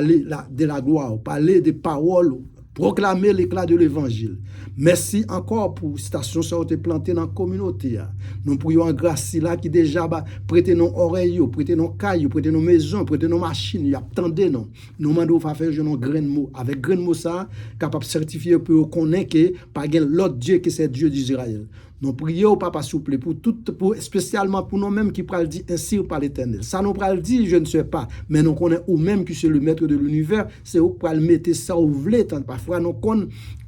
de la gloire, parler des paroles, proclamer l'éclat de l'évangile. Merci encore pour station ça été planté dans la communauté. Nous prions en grâce là qui déjà prêter nos oreilles, prêter nos cailles, prêter nos maisons, prêter nos machines, y attendez non. Nous demandons faire faire nos grain de mots avec grain de mots ça capable certifier pour connaître que pas l'autre Dieu que c'est Dieu d'Israël. Nous prions, Papa, souple, spécialement pour nous-mêmes qui pral dire ainsi par l'Éternel. Ça nous pral dire, je ne sais pas, mais nous connaissons ou même qui c'est le maître de l'univers, c'est où pral mettre ça au vlé, parfois nous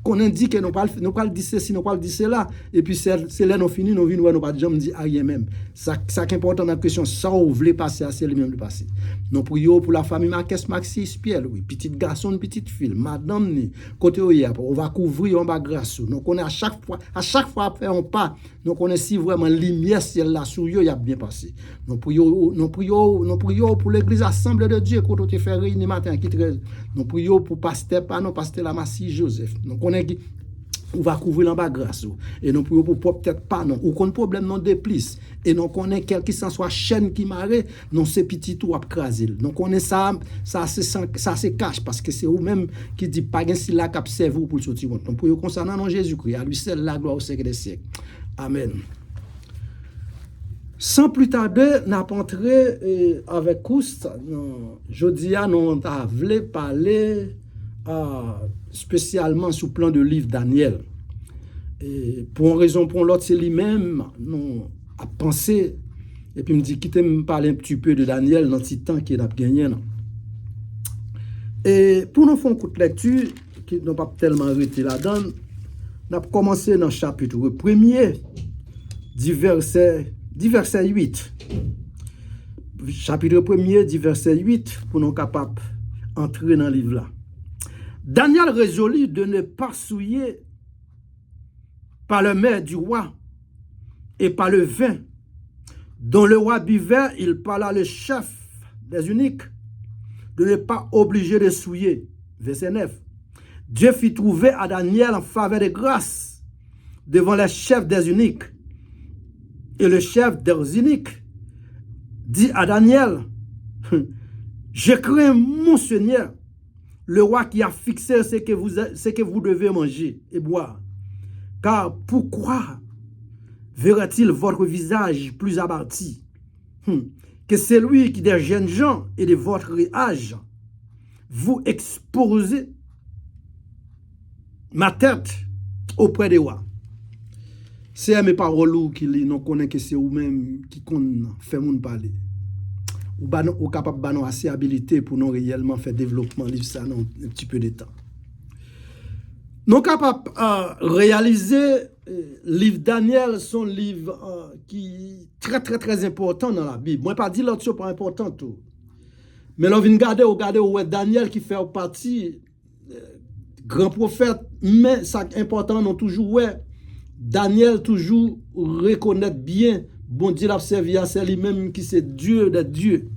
qu'on indique que nous pral dire ceci, nous pral dire cela, et puis c'est là nous finissons, nous venons, nous pas jamais dire rien même. Ça qui est important dans la question, ça ou vlé passer, c'est le même le passé. Nous prions pour la famille Marques Maxis Pierre, oui, petit garçon, petite fille, madame, côté on va couvrir, on va grâce. Nous connaissons à chaque fois après on part, nous connaissons si vraiment lumière ciel là sous eux, il a bien passé. Nous prions pour l'église Assemblée de Dieu, quand on te fait réunir matin qui 13. Nous prions pour pasteur pasteur Lamassi Joseph. Nous connaissons on va couvrir en bas grâce. Et nous prions pour peut-être pas non. Ou qu'on problème non déplice. Et nous connaissons quel qui s'en soit chaîne qui marre, non c'est petit tout à craser. Nous connaissons ça se cache parce que c'est vous-même qui dit pas gain si la cap serve pour le sortir. Nous prions concernant non Jésus-Christ. À lui seul la gloire au siècle des siècles. Amen. Sans plus tarder, nous avons entré avec Koust. Jeudi, nous avons voulu parler spécialement sous plan de livre Daniel. Et pour une raison pour l'autre, c'est lui-même, nous a pensé, et puis me dit, quittez me parler un petit peu de Daniel dans ce temps qu'il a gagné. Et pour nous faire une courte lecture, qui n'a pas tellement arrêté là-dedans, nous avons commencé dans le chapitre 1er, du verset 8. Chapitre 1er, du verset 8, pour nous capables d'entrer dans le livre là. Daniel résolut de ne pas souiller par le mets du roi et par le vin dont le roi buvait. Il parla le chef des eunuques de ne pas obliger de souiller. Verset 9. Dieu fit trouver à Daniel en faveur de grâce devant les chefs des eunuques. Et le chef des eunuques dit à Daniel, je crains mon Seigneur, le roi qui a fixé ce que vous devez manger et boire. Car pourquoi verra-t-il votre visage plus abattu que celui qui des jeunes gens et de votre âge vous exposez ma tête auprès des rois? C'est mes paroles qui nous connaissent que c'est vous-même qui fait mon parler. Ou capable de nous assez habilité pour nous réellement faire développement livre ça dans un petit peu de temps. Nous capables réaliser livre Daniel, son livre qui est très très très important dans la Bible. Moi pas dire l'autre chose pas important tout. Mais là vient regarder où Daniel qui fait partie grand prophète, mais ça important non toujours ouais Daniel toujours reconnaître bien bon Dieu l'a servi à c'est lui-même qui c'est Dieu des dieux.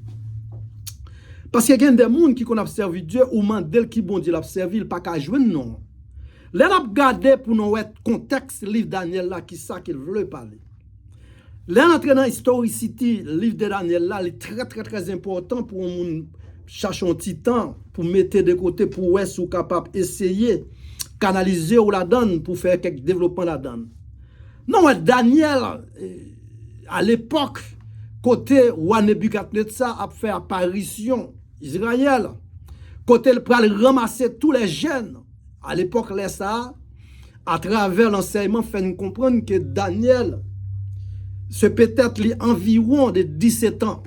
Parce qu'il y a des gens qui ont servi Dieu ou mandel qui bon Dieu l'a servi, il pas qu'à jouer non. Là n'a regarder pour nous être contexte livre Daniel là qui ça qu'il veut parler. Là entrer dans historicité livre de Daniel là, il est très très très important pour nous chercher un petit temps pour mettre de côté pour être ou capable essayer canaliser ou la donne pour faire quelques développements la donne. Non, Daniel à l'époque, côté roi Nebuchadnezzar a fait apparition Israël, côté le pral ramasser tous les jeunes, à l'époque, ça, à travers l'enseignement, fait nous comprendre que Daniel, c'est peut-être environ de 17 ans.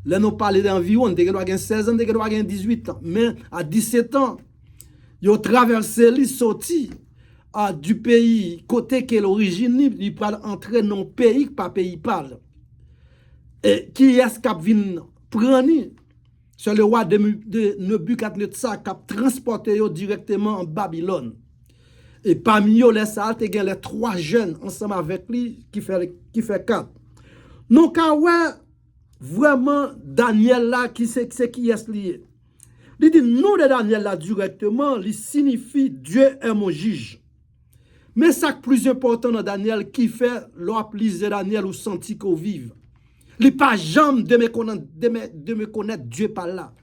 Là, nous parlons d'environ, il doit avoir 16 ans, il doit avoir 18 ans. Mais à 17 ans, il a traversé, il sorti du pays, côté que l'origine, il peut entrer dans le pays, pas pays parle. Et qui est-ce qui vient prendre? C'est le roi de Nebuchadnezzar qui a transporté directement en Babylone. Et parmi eux, il y a les 3 jeunes ensemble avec lui qui fait 4. Donc, vraiment, Daniel là, qui est lié. Il dit, nom de Daniel là directement, il signifie Dieu est mon juge. Mais ça qui plus important dans Daniel, qui fait l'appliser Daniel ou senti qu'on vive. Il n'est pas jamais de me connaître Dieu par là.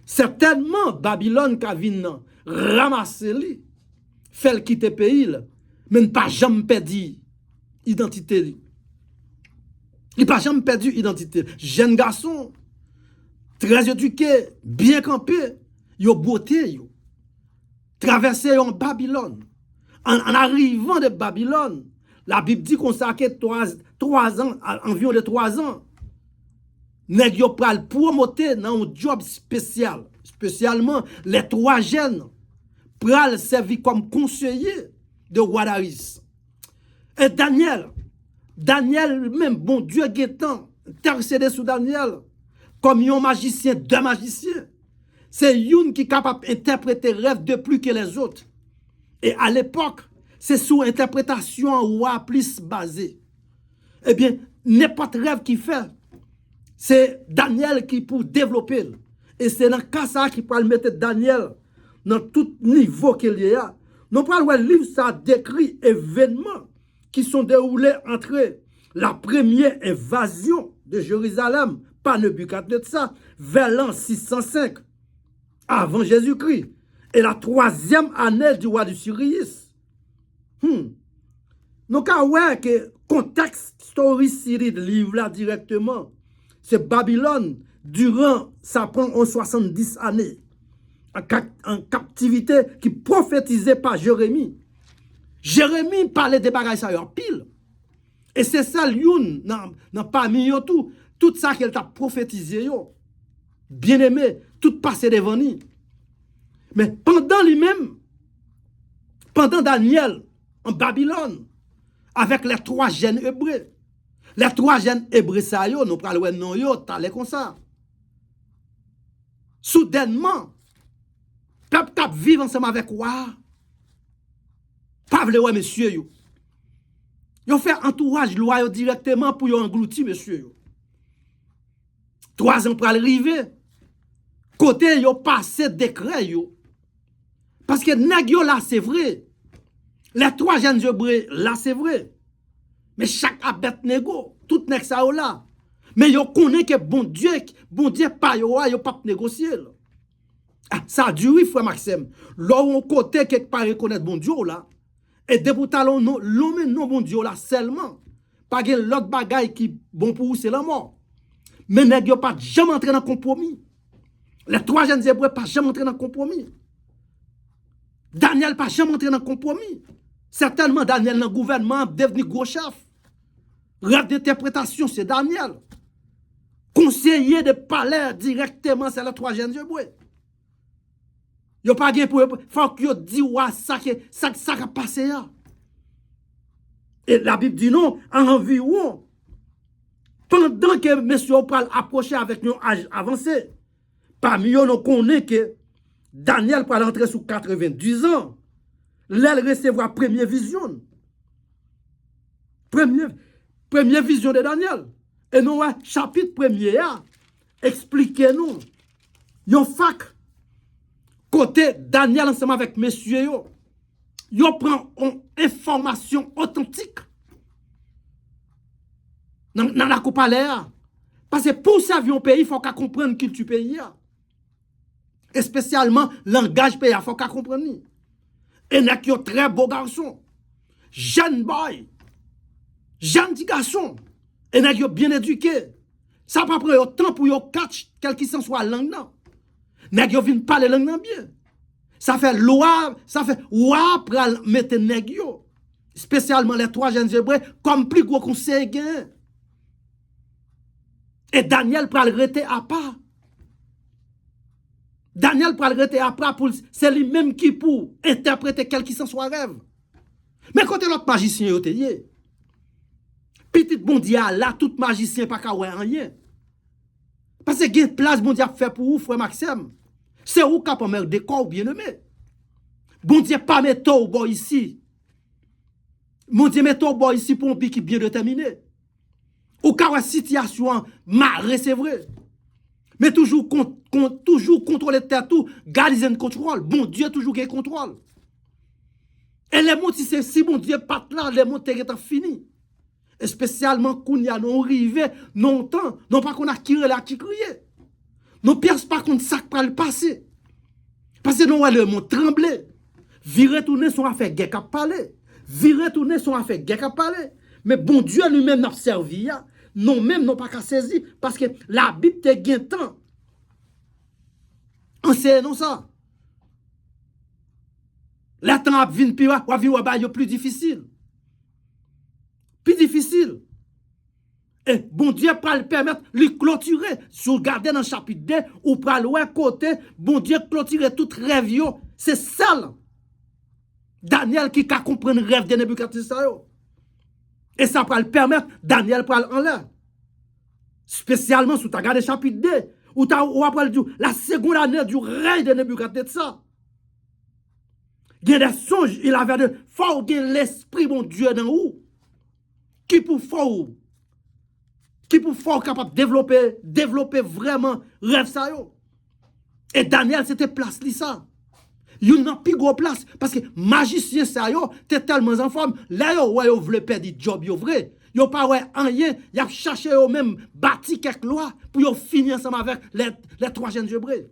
Certainement, Babylone qui vient ramasser lui, fait le quitter le pays, mais pas jamais perdu identité. Il n'a pas jamais perdu identité. Jeune garçon, très éduqué, bien campé, yo beauté, yo. Traversé en Babylone. En arrivant de Babylone, la Bible dit qu'on s'est 3 ans, environ de 3 ans. Nèg yo pral promoter dans un job spécial. Spécialement, les 3 jeunes pral servir comme conseiller de roi Darius. Et Daniel même, bon Dieu guettant, intercédé sous Daniel, comme un magicien, 2 magiciens. C'est une qui est capable d'interpréter rêve de plus que les autres. Et à l'époque, c'est sous interprétation roi plus basée. Eh bien, n'importe rêve qu'il fait, c'est Daniel qui pour développer. Et c'est dans le cas ça qui peut mettre Daniel dans tout niveau qu'il y a. Nous parlons le livre, ça décrit événements qui sont déroulés entre la première invasion de Jérusalem par Nebuchadnezzar vers l'an 605 avant Jésus-Christ et la 3e année du roi de Cyrus. Donc, ouais, que contexte historique de livre là directement, c'est Babylone durant, ça prend 70 années en captivité qui prophétisait par Jérémie. Jérémie parlait des bagages en pile. Et c'est ça, l'une, dans parmi eux tout ça qu'elle t'a prophétisé, bien aimé, tout passé devant lui. Mais pendant lui-même, pendant Daniel, en Babylone, avec les 3 jeunes hébreux, les 3 jeunes hébreux, ça, nous parlons de non, t'allais comme ça. Soudainement, peuple qui vit ensemble avec quoi? Pas vle ouais, monsieur, yo. Yo fait entourage loi directement pour yo engloutir, monsieur, yo. 3 ans pour arriver. Côté yo passé décret, yo. Parce que nèg yo là, c'est vrai. Les 3 jeunes hébreux, là, c'est vrai. Mais chaque abet négo, tout nèg ça là. Mais yo connaît que bon Dieu pas yo pas négocier. Ah, ça a duré, frère Maxime. Là où on côté quelque part reconnaître bon Dieu là. Et depuis talon l'homme non bon Dieu là seulement. Pas gen l'autre bagaille qui bon pour vous c'est la mort. Mais nèg yo pas jamais entrer dans compromis. Les 3 jeunes hébreux pas jamais entrer dans compromis. Daniel pas jamais entrer dans compromis. Certainement Daniel dans le gouvernement devenu gros chef. Rêve d'interprétation c'est Daniel. Conseiller de palais directement c'est les 3 jeunes hébreux. Yo pas gen pour faut que yo dit ouais ça a passé là. Et la Bible dit non environ pendant que monsieur parle approcher avec un âge avancé. Parmi eux, on connaît que Daniel peut rentrer sous 90 ans. Là, il recevra première vision. Première vision de Daniel. Et nous, chapitre 1er, expliquez-nous. Yon fac, côté Daniel ensemble avec messieurs, yon prend une information authentique. Dans la coupe à l'air. Parce que pour servir un pays, il faut qu'on comprenne la culture pays. Et spécialement, le langage pays, il faut qu'on comprenne. Et il y a un très beau garçon. Jeune boy. Jeune petit garçon. Et il y a bien éduqué. Ça pas prendre autant pour yon catch, quel qu'il soit langue là. Nèg yo vinn parler langue nan bien. Ça fait loi, ça fait ouah pral mettre nèg yo. Spécialement les 3 jeunes hébreux comme plus gros conseil gain. Et Daniel pral rete à part. Daniel pral rete à part pour c'est lui-même qui pour interpréter quel qui soit rêve. Mais quand l'autre magicien yo te yé. Petit bon Dieu là tout magicien pas ka wè rien. Parce que gen place bon Dieu fait pour vous frère Maxime. C'est où capable mettre des corps bien aimé. Bon Dieu pas mettre au boy ici. Bon Dieu mettre au boy ici pour un qui bien déterminé. Ou ka situation marre c'est vrai. Mais toujours toujours contrôler tête tout, garder un contrôle. Bon Dieu toujours qui contrôle. Et les mots si bon Dieu pas là, les mots est fini. Spécialement quand y a non rivé non temps non pas qu'on a tiré là qui crier. Nous pièces par contre ça qui va le passer. Parce que nous, le monde tremblé. Virer tourner son affaire guerre qui parler. Virer tourner son affaire guerre qui parler. Mais bon Dieu lui-même n'a servi. Non même non pas qu'à saisir. Parce que la Bible te gagne temps. Enseignons ça. La temps a venu plus difficile. Plus difficile. Et bon Dieu peut le permettre de clôturer. Si vous regardez dans le chapitre 2, ou pour le côté, bon Dieu clôturer tout rêve. C'est ça. Daniel qui a compris le rêve de Nebuchadnezzar. Et ça peut le permettre, Daniel peut en l'air. Spécialement si tu as regardé le chapitre 2, où tu as dit la seconde année du règne de Nebuchadnezzar. Il y a des songes, il avait de fort l'esprit, mon Dieu, dans où? Qui pour fort? Qui pour fort capable de développer vraiment rêve ça yo. Et Daniel c'était place li ça. Il n'a plus gros place parce que magicien ça yo t'es tellement en forme là yo voulait perdre job yo vrai. Yo pas ouais rien, y a cherché yo même bâti quelques lois pour yo finir ensemble avec les trois jeunes hébreux.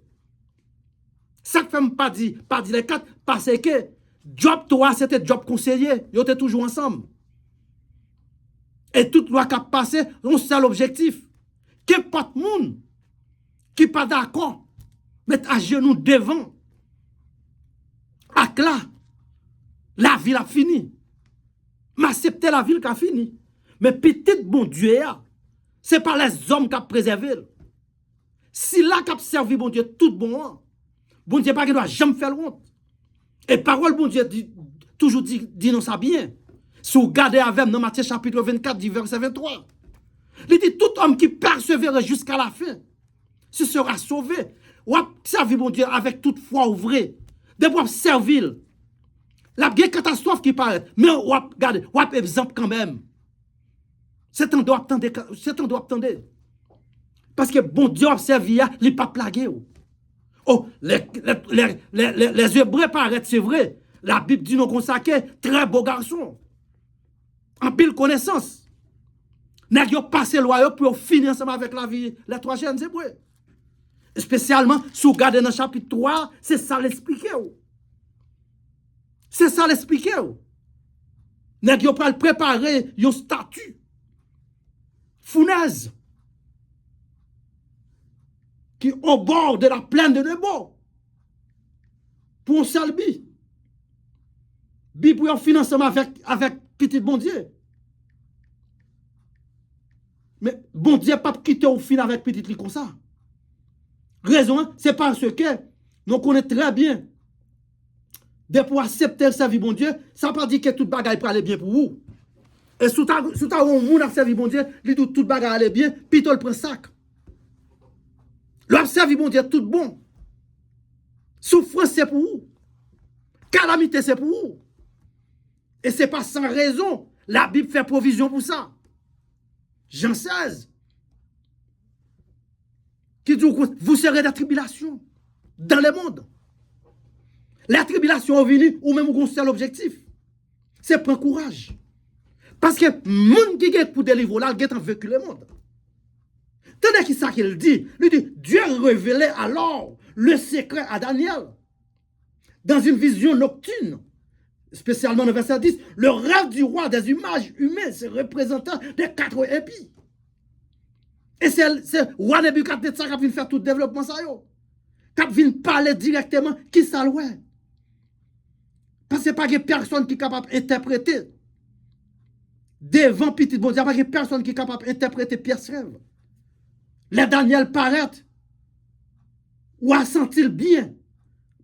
Ça fait pas dit les quatre parce que job toi c'était job conseiller, yo étaient toujours ensemble. Et toute loi qui a passé, on seul objectif. Que pas de monde qui pas d'accord, mettre à genoux devant. Là, la ville a fini. M'accepter la ville qui a fini. Mais petit bon Dieu, ce n'est pas les hommes qui ont préservé. Si là qui a servi bon Dieu, tout bon, bon Dieu pas qu'il doit jamais faire honte. Et parole bon Dieu toujours dit non ça bien. Si vous regardez avec dans Matthieu chapitre 24, du verset 23, il dit tout homme qui persévère jusqu'à la fin, se sera sauvé. Ou servir mon Dieu avec toute foi ouvrée. De pouvoir servir. La catastrophe qui paraît. Mais regardez, exemple quand même. C'est un doit attendre. Parce que bon Dieu a servi, il n'est pas plagué. Oh, les Hébreux paraissent, c'est vrai. La Bible dit nous consacrer, très beau garçon. En pile connaissance. N'a pas passé loin pour finir ensemble avec la vie, les trois jeunes Hébreux. Spécialement, si vous regardez dans le chapitre 3, c'est ça l'expliquer. C'est ça l'expliquer. N'a pas préparer un statut. Fournaise. Qui au bord de la plaine de Nebo. Pour un salbi. Bi pour finir ensemble avec petit bon Dieu. Mais bon Dieu pas quitter au fin avec petit li comme ça. Raison, c'est parce que nous connaissons très bien. De pour accepter le service bon Dieu, ça ne veut pas dire que tout bagaille peut aller bien pour vous. Et si tu as un monde à servir bon Dieu, il dit tout bagaille aller bien, puis tu le prends sac. Le service bon Dieu tout bon. Souffrance c'est pour vous. Calamité c'est pour vous. Et ce n'est pas sans raison. La Bible fait provision pour ça. Jean 16. Qui dit vous serez des tribulations dans le monde. La tribulation est venue ou même un seul objectif. C'est prendre courage. Parce que le monde qui est pour délivrer là, il est en vécu le monde. Tenez qui ça qu'il dit. Il dit, Dieu révélait alors le secret à Daniel. Dans une vision nocturne. Spécialement dans le verset 10. Le rêve du roi des images humaines se représentant des quatre épis. Et c'est le roi Nebuchadnezzar qui a venu faire tout le développement ça. Qui a venu parler directement qui ça le ouais. Parce que pas que personne qui est capable d'interpréter. Devant petit bon Dieu, pas que personne qui est capable d'interpréter Pierre rêve. Les Daniel paraît ou a senti bien.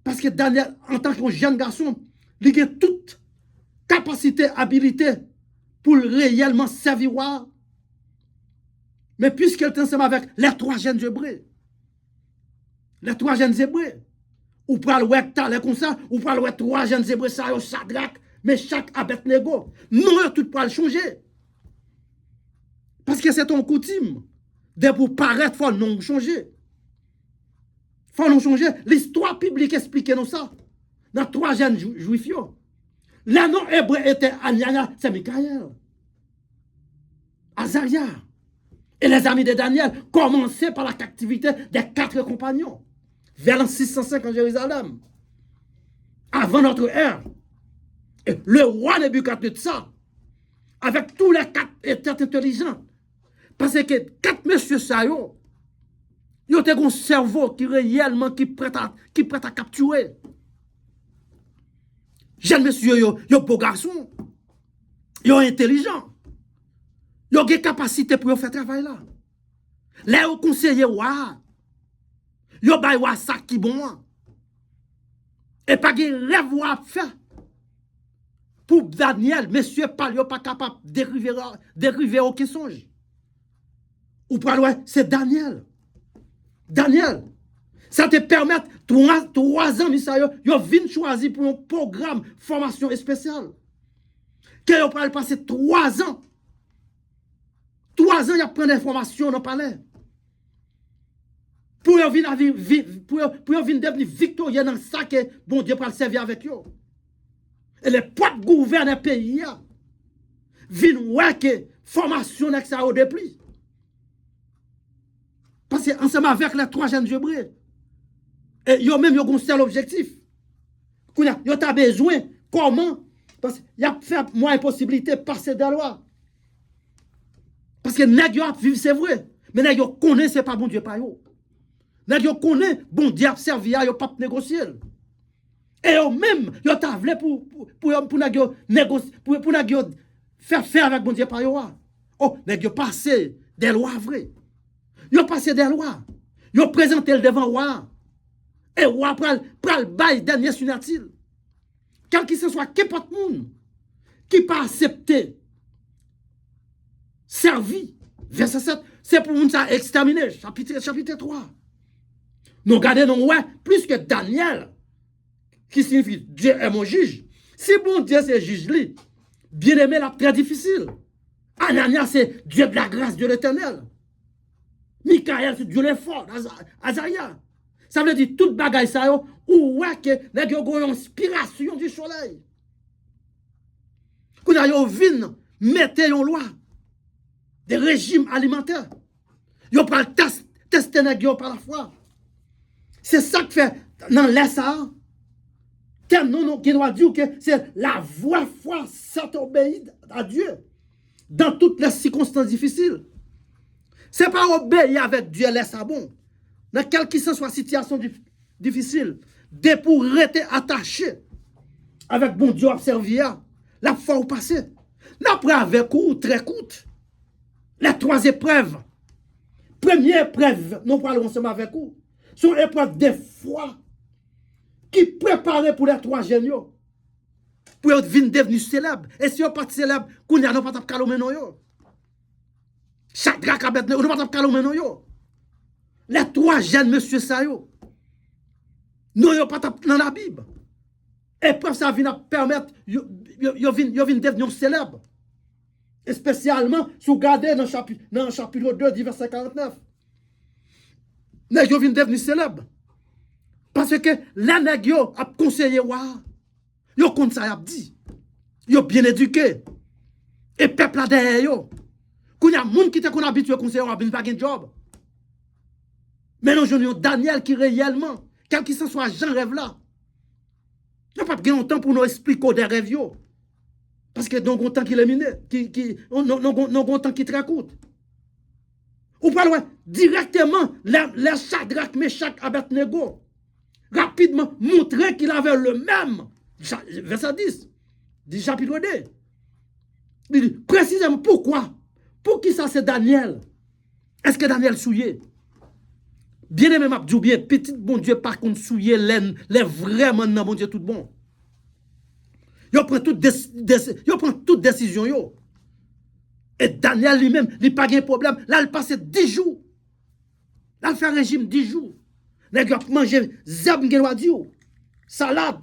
Parce que Daniel, en tant que jeune garçon, il a toute capacité, habilité pour réellement servir. Mais puisqu'il est ensemble avec les trois jeunes Hébreux, ou pour le voir comme ça, ou pour le voir trois jeunes Hébreux, ça y est, Shadrach, Meshach, Abednego. Non, tout pour le changer. Parce que c'est ton coutume. De pour paraître, il faut non changer. Il faut non changer. L'histoire publique explique nous ça. Dans trois jeunes juifs. Le nom hébreu était Anania, c'est Michaël. Azaria. Et les amis de Daniel commençaient par la captivité des 4 compagnons, vers l'an 605 en Jérusalem, avant notre ère. Et le roi Nebuchadnezzar, avec tous les 4 étaient intelligents, parce que 4 messieurs ça, ils ont un cerveau qui réellement qui prête à capturer. Jeunes messieurs, ils ont beaux garçons, ils sont intelligents, ils ont des capacités pour faire travail là. Les conseillers, ils ont ça qui bon. Et pas de rêve à faire. Pour Daniel, messieurs, pas capable de dériver aucun songe. Ou pas loin, c'est Daniel. Daniel, ça te permet 3 ans, ils viennent choisir pour un programme formation spéciale. Qu'ils ont passer 3 ans. 3 ans, ils apprennent des formations dans le palais. Pour venir devenir victorieux dans ça que bon Dieu peut servir avec eux. Et les potes gouvernent le pays. Viennent voir que formation n'est que ça au dépli. Parce que ensemble avec les 3 jeunes hébreux, et ils ont même un seul objectif. Ils ont besoin, comment? Parce qu'il y a fait moins impossibilité de passer des lois. Parce que les gens vivent, c'est vrai. Mais les gens connaissent, ce n'est pas bon Dieu par eux. Les gens connaissent, bon Dieu a servi à eux, pas négocier. Et eux-mêmes, ils ont voulu pour négocier, pour faire avec bon Dieu par eux. Oh, les gens passent des lois vraies. Ils ont passé des lois. Ils ont présenté le devant roi. Et roi pral bail dernier sunatil. Quel qu'il soit, qu'importe monde qui pas accepté servi. Verset 7, c'est pour nous ça exterminer. Chapitre 3. Nous regardons, ouais, plus que Daniel, qui signifie Dieu est mon juge. Si bon Dieu c'est juge, bien aimé, là, très difficile. Ananias, c'est Dieu de la grâce de l'éternel. Michael, c'est Dieu l'effort. Azaria. Ça veut dire toute bagaille ça, ou ouais, que les gens ont une inspiration du soleil. Quand ils viennent, mettez une loi. Des régimes alimentaires. Ils ont testé les gens par la foi. C'est ça que fait dans l'Essa. Non, qui doit dire que c'est la voie foi, ça obéit à Dieu. Dans toutes les circonstances difficiles. Ce n'est pas obéir avec Dieu, laisse ça bon. Dans quelle que soit situation difficile, dès pour rester attaché avec bon Dieu observé, la foi au passé. L'après avec ou très courte. Les 3 épreuves. Première épreuve, nous parlons ensemble avec vous, sont épreuves de foi qui préparent pour les 3 géniaux. Pour venir devenir célèbres. Et si vous n'êtes pas célèbre, vous n'avez pas de calomé. Chaque dracabet, vous n'avez pas de calomé. Les 3 jeunes monsieur Sayo. Nous n'avons pas dans la Bible. Épreuve ça vient permettre, vous venir devenir célèbres. Et spécialement, si vous regardez dans le chapitre 2, du verset 49. Les gens viennent devenir célèbres. Parce que les nègres ont conseillé, ils ont comme ça, dit. Ils ont bien éduqué. Et le peuple a derrière eux. Quand il y a des gens qui sont habitués à conseiller, ils n'ont pas de job. Mais nous avons Daniel qui réellement, quel qu'il soit, Jean rêve là. Il n'y a pas de temps pour nous expliquer des rêves. Parce que nous avons un temps qui est miné, nous avons un temps qui est très court. Ou pas loin, directement, les Shadrach, Meshach, Abednego, rapidement, montrer qu'il avait le même, verset 10, du chapitre 2. Il dit, précisément, pourquoi? Pour qui ça c'est Daniel? Est-ce que Daniel souillé? Bien aimé, m'a dit bien, petit bon Dieu, par contre, souillé, les vraiment, non, bon Dieu, tout bon. Yo prend toute décision yo. Et Daniel lui-même, il n'a pas de problème. Là, il passe 10 jours. Là, il fait un régime 10 jours. Là, il a mangé zeb salade.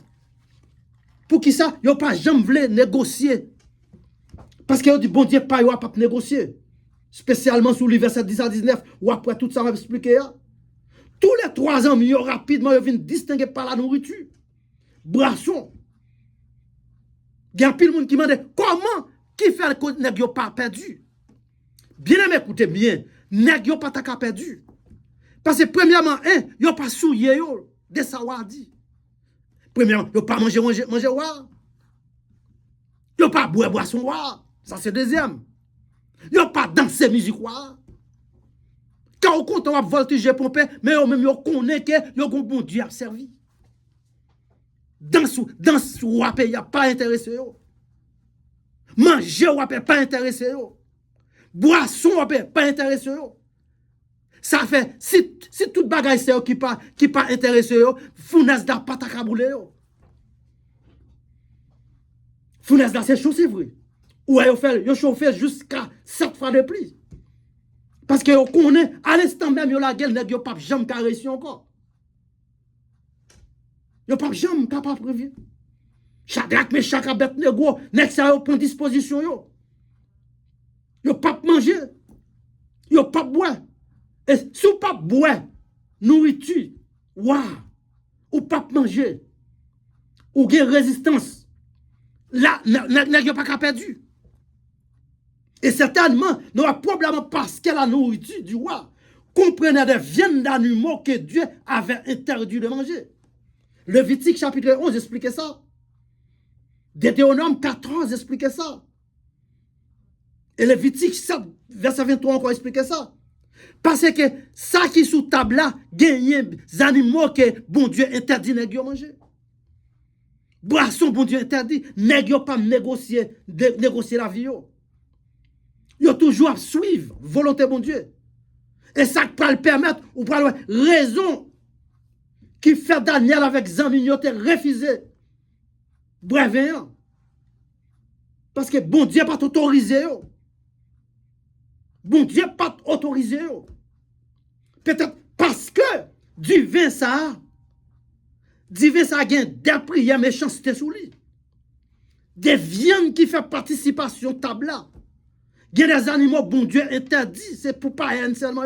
Pour qui ça? Il n'a pas jamais négocier. Parce qu'il a dit, bon Dieu, pas il pas négocier. Spécialement sous les versets 10 à 19, ou après tout ça, on va expliquer. Tous les 3 ans, rapidement, ils viennent distinguer par la nourriture. Brasson. Il y a pile de monde qui demande comment qui fait que nous n'avons pas perdu. Bien aimé, écoutez bien. nèg yo pas ta ka perdu. Parce que premièrement, yo pas souillé yo de ça wa dit. Premièrement, yo pas manger wa. Yo pas boire boisson wa. Ça c'est deuxième. Yo pas danser musique wa. Quand on compte on va voltiger pomper, mais yo même yo connaît que yo gon bon Dieu a servi. Danse wa pe y a pas intéressé yo. Manger wa pe pas intéressé yo. Boisson wa pe pas intéressé yo. Ça fait si tout bagay c'est qui pas intéressé yo, fournaise da pas ta kaboule yo. Fournaise da c'est chaud c'est vrai. Ou yo chauffer jusqu'à 7 fois de plus. Parce que yo connaît à l'instant même yo la gueule nèg yo pas jamais caresser encore. Yo pas jamais capable prévenir. Shadrach Meshach Abednego nèg ça yo prend disposition yo. Yo pas manger. Yo pas boire. Et si vous pas boire nourriture, ou pas manger, ou gen résistance, là, n'a pas qu'à perdu. Et certainement, nous avons probablement parce que la nourriture du roi comprenait des viandes d'animaux que Dieu avait interdit de manger. Lévitique chapitre 11 expliquait ça. Deutéronome 14 expliquait ça. Et Lévitique 7, verset 23 encore expliquait ça. Parce que ça qui sous table là, gagne des animaux que bon Dieu interdit de manger. Boisson, bon Dieu interdit, nèg pas négocier la vie. Yo toujours à suivre volonté bon Dieu. Et ça peut le permettre, ou pour raison qui fait Daniel avec Zamignote refusé. Bref, parce que bon Dieu pas autorisé. Bon Dieu pas autorisé. Peut-être parce que du vin ça a des prières méchanceté sous lui. Des viandes qui font participation table là. Il y a des animaux, bon Dieu interdit, c'est pour pas rien seulement.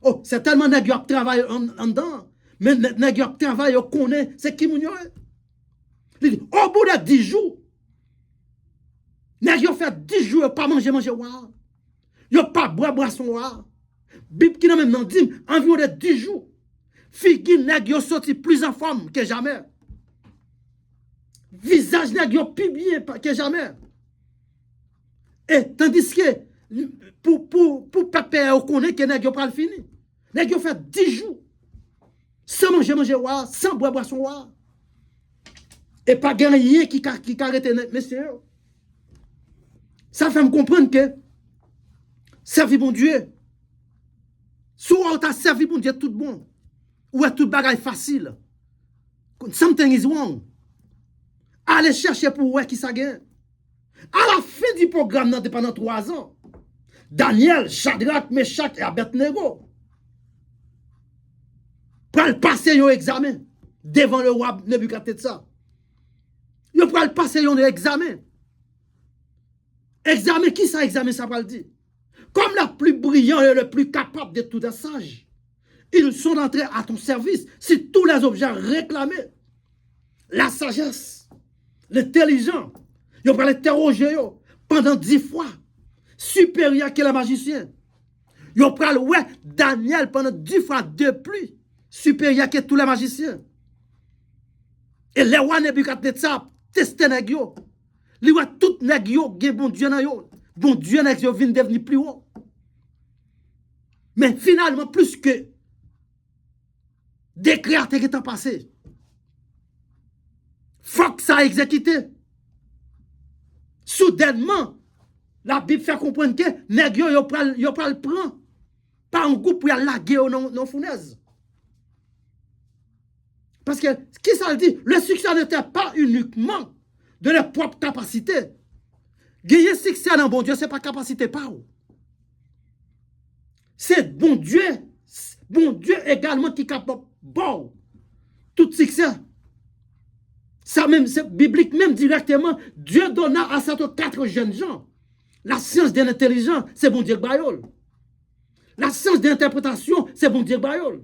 Oh, c'est tellement nèg yo travail en dedans. Mais nèg yo travail yo connaît, c'est qui moun yo. Au bout de 10 jours, nèg yo fait 10 jours pas manger wa. Yo pas boire boisson wa. Bib qui nan même nan dit environ de 10 jours. Figi nèg yo sorti plus en forme que jamais. Visage nèg yo plus bien que jamais. Et tandis que pour papa on connaît que nèg yo pas fini. Nèg yo fait 10 jours sans manger wa, sans boire boisson wa. Et pas gagner qui arrête monsieur. Ça fait me comprendre que servir bon Dieu. Soit on t'a servi bon Dieu tout bon. Ou est tout bagage facile. Something is wrong. Allez chercher pour ouais qui ça gagne. À la fin du programme pendant 3 ans, Daniel, Shadrach, Meshach et Abednego pour passer un examen devant le roi Nebuchadnezzar. Ils pour passer un examen. Examen, qui ça examen ça va le dire? Comme le plus brillant et le plus capable de tout les sages, ils sont entrés à ton service si tous les objets réclamaient la sagesse, l'intelligence. Ils vont l'interroger pendant 10 fois, supérieur que les magiciens. Ils vont prendre Daniel pendant 10 fois de plus, supérieur que tous les magiciens. Et les rois Nebuchadnezzar testent les gens. Les rois tout nèg yo gen bon Dieu nan yo. Bon Dieu nèg yo vient devenir plus haut. Mais finalement plus que décret qui est passé. Faut que ça a exécuté. Soudainement, la Bible fait comprendre que nèg yo pral le prend par un groupe pour y laguer non fournaise. Parce que qui ça le dit, le succès n'était pas uniquement de leur propre capacité. Gagner succès dans bon Dieu, ce n'est pas capacité par où. C'est bon Dieu également qui est capable bon tout succès. Ça même, c'est biblique même directement. Dieu donna à ces 4 jeunes gens la science de l'intelligence, c'est bon Dieu Bayol. La science d'interprétation, c'est bon Dieu Bayol.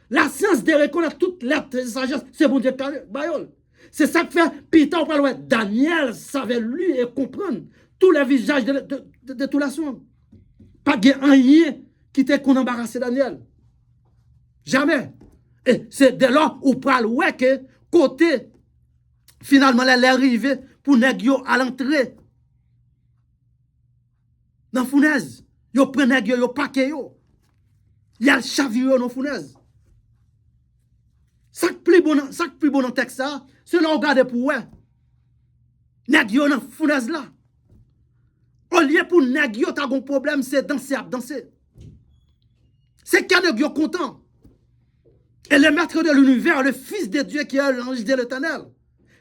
La science de reconnaître toute lettre de sagesse, c'est bon Dieu Bayol. C'est ça que fait Peter, Daniel savait lire et comprendre tous les visages de toute la sonde. Pas de rien qui te qu'on embarrassé Daniel. Jamais. Et c'est dès lors où pral ouais que côté finalement elle est arrivée pour nèg yo à l'entrée dans fournaise. Yo prend nèg yo paquet yo. Il y a le chavire dans fournaise. Ça plus bon dans texte ça, c'est là regarder pour ouais. Nèg yo dans fournaise là. Au lieu pour nèg yo ta gon problème c'est danser. C'est qu'un nèg yo content. Et le maître de l'univers, le fils de Dieu qui est l'ange de l'éternel,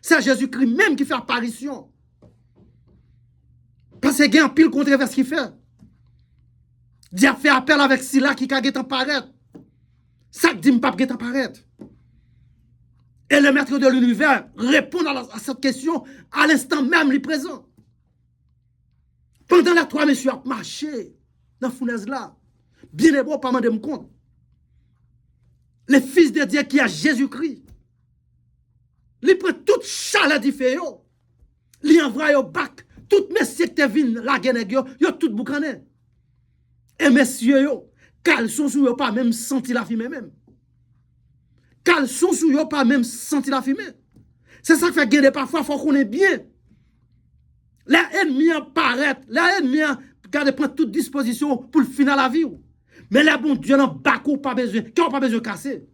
c'est Jésus-Christ même qui fait apparition. Parce qu'il y a un pile controverse qu'il fait. Dieu a fait appel avec Sila qui a guetté paraître. Ça dit pas guetté paraître. Et le maître de l'univers répond à cette question à l'instant même, il est présent. Pendant les 3 messieurs ont marché dans la fournaise là, bien et bon, pas m'en me compte. Le fils de Dieu qui a Jésus-Christ, il prend toute chaleur du feu, il envoie au bac, toutes mes sectes viennent la guerre, yo tout boucané. Et messieurs, yo, caleçon sous yo pas même senti la fumée même. Caleçon sous yo pas même senti la fumée. C'est ça qui fait gagner parfois, faut qu'on est bien. L'ennemi apparaît, l'ennemi garde prendre toute disposition pour le finir la vie. Mais les bon Dieu n'a pas besoin, qui n'a pas besoin de casser.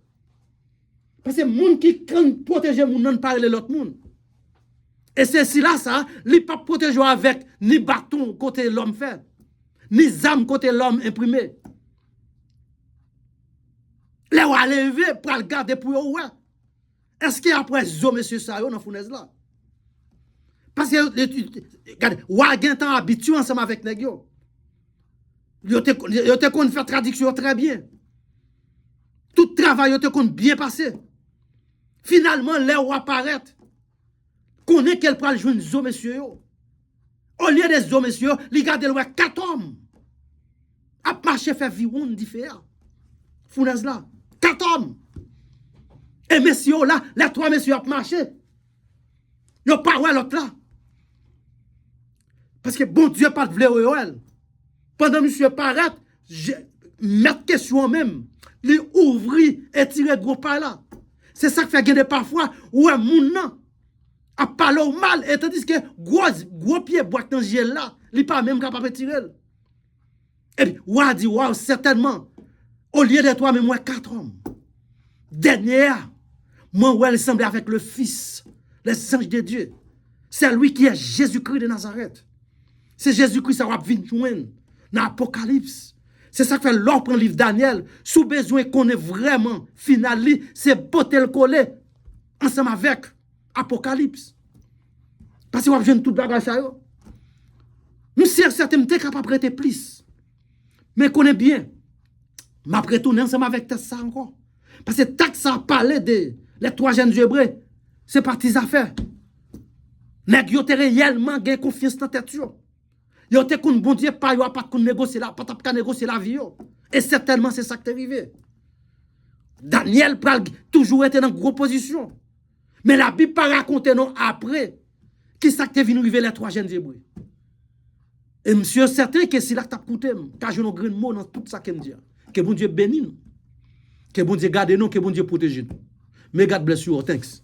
Parce que les gens qui craignent protéger les gens ne parlent de l'autre monde. Et c'est si là, ça, il ne pas protéger avec ni bâton côté l'homme fait, ni âme côté l'homme imprimé. Les gens lever pour le garder pour eux, ouais. Est-ce qu'il y a après zo, monsieur Sayo, dans la fournaise là? Parce que, regardez, Wagen est habitué ensemble avec les gens. Yo te kon faire traduction très bien. Tout travail yo te kon bien passé. Finalement, les ou apparaît. Connaît qu'elle pral jouer une zo monsieur yo. Au lieu des zo monsieur, li gade le 4 hommes. A marché faire viron différent. Fournaise là, 4 hommes. Et messieurs là, les 3 messieurs a marché. Yo pas ouais l'autre là. Parce que bon Dieu pas de vle. Pendant que monsieur paraît, mettre question même, les ouvrir et tirer gros par là. C'est ça qui fait gagner parfois, ouais, moun nan, a parlé au mal, et tandis que gros pied boîte dans gel là, il pas même capable de tirer. Et puis, ouais, dit, ouais, certainement, au lieu de 3, mais moi, 4 hommes. Dernière, moi, ouais, il semblait avec le Fils, les anges de Dieu. C'est lui qui est Jésus-Christ de Nazareth. C'est Jésus-Christ, ça va venir joindre. Dans l'Apocalypse. C'est ça que fait l'or pour le livre Daniel. Sous besoin qu'on est vraiment final, c'est botter le coller ensemble avec Apocalypse. Parce que vous avez tout bagage ça. Nous sommes certains capables de prêter plus. Mais qu'on est bien. Mais après tout, ensemble avec ça encore. Parce que tant que ça a parlé de les 3 jeunes hébreux, c'est parti affaires. Mais vous avez réellement gagné confiance dans tête. Yo te kon bon Dieu pas yo pas kon négocier la pas négocier la vie yo. Et certainement c'est ça qui est arrivé. Daniel pral toujours été dans grosse position. Mais la Bible pas raconter non après qui ça qui est venu arriver les 3 jeunes hébreux. Et monsieur certain que si là t'a coûté car je no grand mot dans tout ça qu'il me dit. Que bon Dieu bénisse nous. Que bon Dieu garde nous, que bon Dieu protège nous. May God bless you all. Thanks.